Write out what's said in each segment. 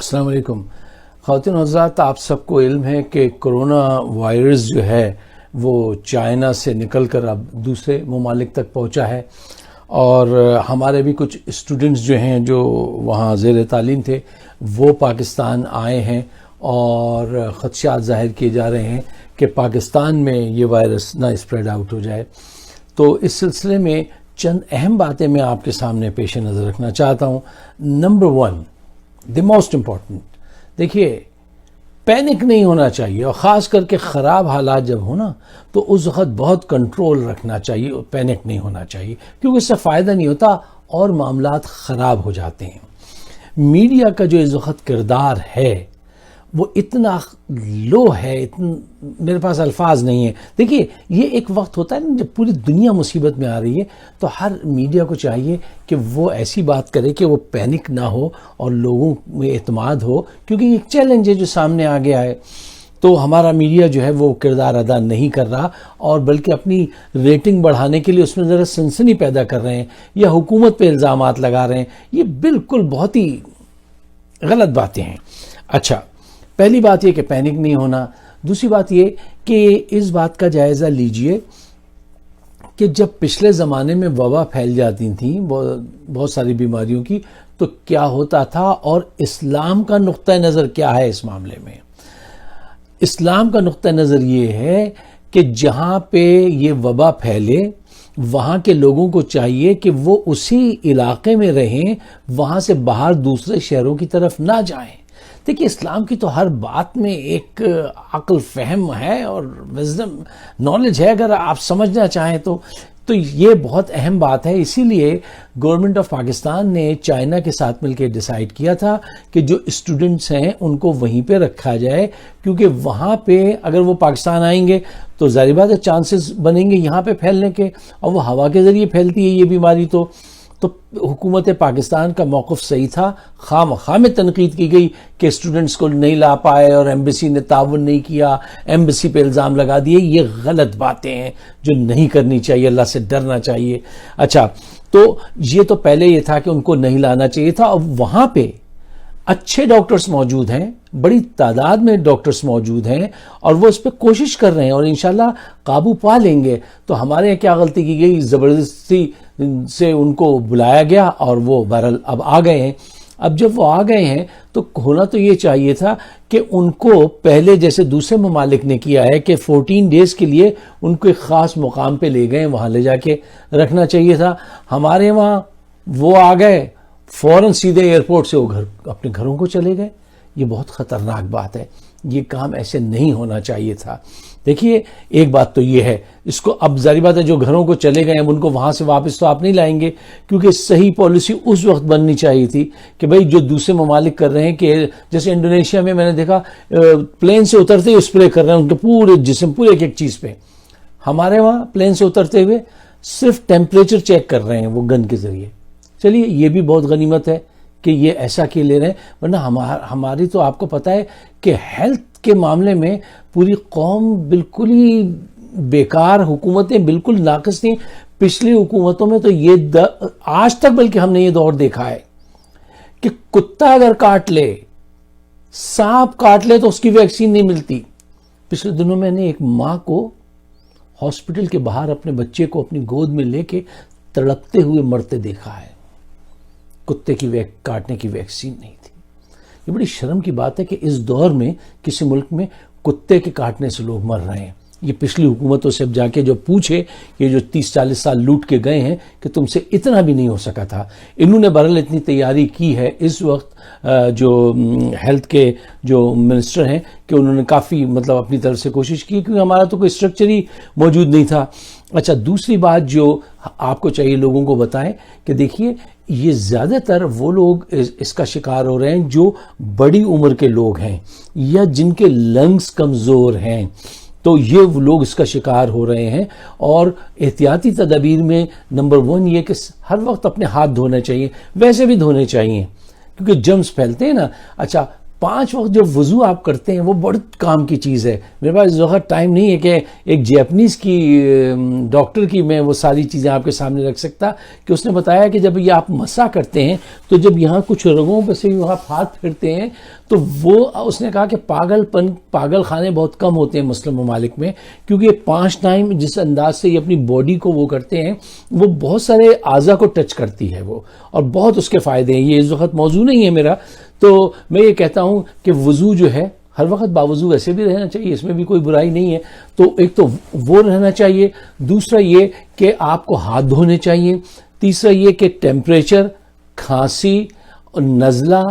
السلام علیکم خواتین و حضرات، آپ سب کو علم ہے کہ کرونا وائرس جو ہے وہ چائنا سے نکل کر اب دوسرے ممالک تک پہنچا ہے، اور ہمارے بھی کچھ اسٹوڈنٹس جو ہیں جو وہاں زیر تعلیم تھے وہ پاکستان آئے ہیں، اور خدشات ظاہر کیے جا رہے ہیں کہ پاکستان میں یہ وائرس نہ اسپریڈ آؤٹ ہو جائے۔ تو اس سلسلے میں چند اہم باتیں میں آپ کے سامنے پیش نظر رکھنا چاہتا ہوں۔ نمبر 1، دی موسٹ امپورٹنٹ، دیکھیے پینک نہیں ہونا چاہیے، اور خاص کر کے خراب حالات جب ہونا تو اس وقت بہت کنٹرول رکھنا چاہیے، اور پینک نہیں ہونا چاہیے، کیونکہ اس سے فائدہ نہیں ہوتا اور معاملات خراب ہو جاتے ہیں۔ میڈیا کا جو اس وقت کردار ہے وہ اتنا لو ہے، میرے پاس الفاظ نہیں ہیں۔ دیکھیے یہ ایک وقت ہوتا ہے نا جب پوری دنیا مصیبت میں آ رہی ہے، تو ہر میڈیا کو چاہیے کہ وہ ایسی بات کرے کہ وہ پینک نہ ہو اور لوگوں میں اعتماد ہو، کیونکہ یہ ایک چیلنج ہے جو سامنے آ گیا ہے۔ تو ہمارا میڈیا جو ہے وہ کردار ادا نہیں کر رہا، اور بلکہ اپنی ریٹنگ بڑھانے کے لیے اس میں ذرا سنسنی پیدا کر رہے ہیں، یا حکومت پہ الزامات لگا رہے ہیں۔ یہ بالکل بہت ہی غلط باتیں ہیں۔ اچھا، پہلی بات یہ کہ پینک نہیں ہونا۔ دوسری بات یہ کہ اس بات کا جائزہ لیجئے کہ جب پچھلے زمانے میں وبا پھیل جاتی تھیں بہت ساری بیماریوں کی، تو کیا ہوتا تھا، اور اسلام کا نقطہ نظر کیا ہے اس معاملے میں۔ اسلام کا نقطہ نظر یہ ہے کہ جہاں پہ یہ وبا پھیلے وہاں کے لوگوں کو چاہیے کہ وہ اسی علاقے میں رہیں، وہاں سے باہر دوسرے شہروں کی طرف نہ جائیں۔ دیکھیے اسلام کی تو ہر بات میں ایک عقل فہم ہے اور وزڈم نالج ہے، اگر آپ سمجھنا چاہیں تو یہ بہت اہم بات ہے۔ اسی لیے گورنمنٹ آف پاکستان نے چائنا کے ساتھ مل کے ڈیسائیڈ کیا تھا کہ جو اسٹوڈنٹس ہیں ان کو وہیں پہ رکھا جائے، کیونکہ وہاں پہ اگر وہ پاکستان آئیں گے تو ظاہر بات ہے چانسز بنیں گے یہاں پہ پھیلنے کے، اور وہ ہوا کے ذریعے پھیلتی ہے یہ بیماری۔ تو حکومت پاکستان کا موقف صحیح تھا۔ خواہ مخواہ میں تنقید کی گئی کہ اسٹوڈنٹس کو نہیں لا پائے اور ایمبیسی نے تعاون نہیں کیا، ایمبیسی پہ الزام لگا دیے، یہ غلط باتیں ہیں جو نہیں کرنی چاہیے، اللہ سے ڈرنا چاہیے۔ اچھا، تو یہ تو پہلے یہ تھا کہ ان کو نہیں لانا چاہیے تھا۔ اب وہاں پہ اچھے ڈاکٹرز موجود ہیں، بڑی تعداد میں ڈاکٹرز موجود ہیں، اور وہ اس پہ کوشش کر رہے ہیں، اور انشاءاللہ قابو پا لیں گے۔ تو ہمارے یہاں کیا غلطی کی گئی، زبردستی سے ان کو بلایا گیا، اور وہ بہرحال اب آ گئے ہیں۔ اب جب وہ آ گئے ہیں تو ہونا تو یہ چاہیے تھا کہ ان کو پہلے جیسے دوسرے ممالک نے کیا ہے کہ 14 ڈیز کے لیے ان کو ایک خاص مقام پہ لے گئے، وہاں لے جا کے رکھنا چاہیے تھا۔ ہمارے وہاں وہ آ گئے فوراً سیدھے ایئرپورٹ سے وہ اپنے گھروں کو چلے گئے۔ یہ بہت خطرناک بات ہے، یہ کام ایسے نہیں ہونا چاہیے تھا۔ دیکھیے ایک بات تو یہ ہے، اس کو اب ظاہر بات ہے جو گھروں کو چلے گئے ہیں ان کو وہاں سے واپس تو آپ نہیں لائیں گے، کیونکہ صحیح پالیسی اس وقت بننی چاہیے تھی کہ بھئی جو دوسرے ممالک کر رہے ہیں، کہ جیسے انڈونیشیا میں نے دیکھا پلین سے اترتے ہی اسپرے کر رہے ہیں ان کے پورے جسم، پورے ایک ایک چیز پہ۔ ہمارے وہاں پلین سے اترتے ہوئے صرف ٹیمپریچر چیک کر رہے ہیں وہ گن کے ذریعے۔ چلیے یہ بھی بہت غنیمت ہے کہ یہ ایسا کیے لے رہے ہیں، ورنہ ہماری تو آپ کو پتہ ہے کہ ہیلتھ کے معاملے میں پوری قوم بالکل ہی بیکار، حکومتیں بالکل ناقص تھیں۔ پچھلی حکومتوں میں تو یہ آج تک بلکہ ہم نے یہ دور دیکھا ہے کہ کتا اگر کاٹ لے، سانپ کاٹ لے تو اس کی ویکسین نہیں ملتی۔ پچھلے دنوں میں نے ایک ماں کو ہاسپٹل کے باہر اپنے بچے کو اپنی گود میں لے کے تڑپتے ہوئے مرتے دیکھا ہے، کتے کی کاٹنے کی ویکسین نہیں تھی۔ یہ بڑی شرم کی بات ہے کہ اس دور میں کسی ملک میں کتے کے کاٹنے سے لوگ مر رہے ہیں۔ یہ پچھلی حکومتوں سے اب جا کے جو پوچھے، یہ جو 30-40 سال لوٹ کے گئے ہیں کہ تم سے اتنا بھی نہیں ہو سکا تھا۔ انہوں نے بہرحال اتنی تیاری کی ہے اس وقت، جو ہیلتھ کے جو منسٹر ہیں، کہ انہوں نے کافی اپنی طرف سے کوشش کی، کیونکہ ہمارا تو کوئی اسٹرکچر ہی موجود نہیں تھا۔ اچھا، دوسری بات جو آپ کو چاہیے لوگوں کو بتائیں کہ دیکھیے یہ زیادہ تر وہ لوگ اس کا شکار ہو رہے ہیں جو بڑی عمر کے لوگ ہیں یا جن کے لنگز کمزور ہیں، تو یہ لوگ اس کا شکار ہو رہے ہیں۔ اور احتیاطی تدابیر میں نمبر 1 یہ کہ ہر وقت اپنے ہاتھ دھونے چاہیے، ویسے بھی دھونے چاہیے کیونکہ جرمز پھیلتے ہیں نا۔ اچھا، 5 وقت جو وضو آپ کرتے ہیں وہ بڑے کام کی چیز ہے. میرے پاس اس وقت ٹائم نہیں ہے کہ ایک جیپنیز کی ڈاکٹر کی میں وہ ساری چیزیں آپ کے سامنے رکھ سکتا, کہ اس نے بتایا کہ جب یہ آپ مسا کرتے ہیں تو جب یہاں کچھ رگوں پہ سے آپ ہاتھ پھرتے ہیں تو وہ اس نے کہا کہ پاگل خانے بہت کم ہوتے ہیں مسلم ممالک میں, کیونکہ یہ 5 ٹائم جس انداز سے یہ اپنی باڈی کو وہ کرتے ہیں وہ بہت سارے اعضاء کو ٹچ کرتی ہے وہ, اور بہت اس کے فائدے ہیں. یہ اس وقت موضوع نہیں ہے میرا, تو میں یہ کہتا ہوں کہ وضو جو ہے ہر وقت باوضو ایسے بھی رہنا چاہیے, اس میں بھی کوئی برائی نہیں ہے. تو ایک تو وہ رہنا چاہیے, دوسرا یہ کہ آپ کو ہاتھ دھونے چاہیے, تیسرا یہ کہ ٹیمپریچر, کھانسی, نزلہ,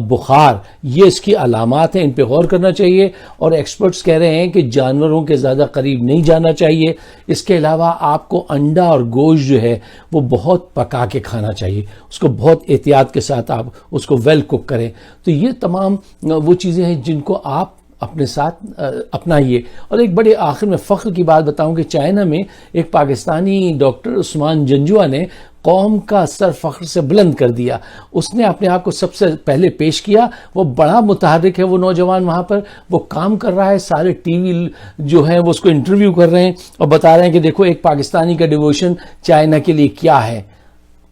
بخار یہ اس کی علامات ہیں, ان پہ غور کرنا چاہیے. اور ایکسپرٹس کہہ رہے ہیں کہ جانوروں کے زیادہ قریب نہیں جانا چاہیے. اس کے علاوہ آپ کو انڈا اور گوشت جو ہے وہ بہت پکا کے کھانا چاہیے, اس کو بہت احتیاط کے ساتھ آپ اس کو ویل کوک کریں. تو یہ تمام وہ چیزیں ہیں جن کو آپ اپنے ساتھ اپنائیے. اور ایک بڑے آخر میں فخر کی بات بتاؤں کہ چائنا میں ایک پاکستانی ڈاکٹر عثمان جنجوا نے قوم کا سر فخر سے بلند کر دیا. اس نے اپنے آپ کو سب سے پہلے پیش کیا, وہ بڑا متحرک ہے, وہ نوجوان وہاں پر وہ کام کر رہا ہے, سارے ٹی وی جو ہیں وہ اس کو انٹرویو کر رہے ہیں اور بتا رہے ہیں کہ دیکھو ایک پاکستانی کا ڈیووشن چائنا کے لیے کیا ہے.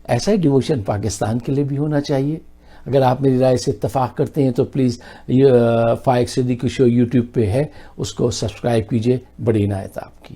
ایسا ہی ڈیووشن پاکستان کے لیے بھی ہونا چاہیے. اگر آپ میری رائے سے اتفاق کرتے ہیں تو please Faiq Siddiqui show YouTube پہ ہے, اس کو سبسکرائب کیجئے. بڑی عنایت آپ کی.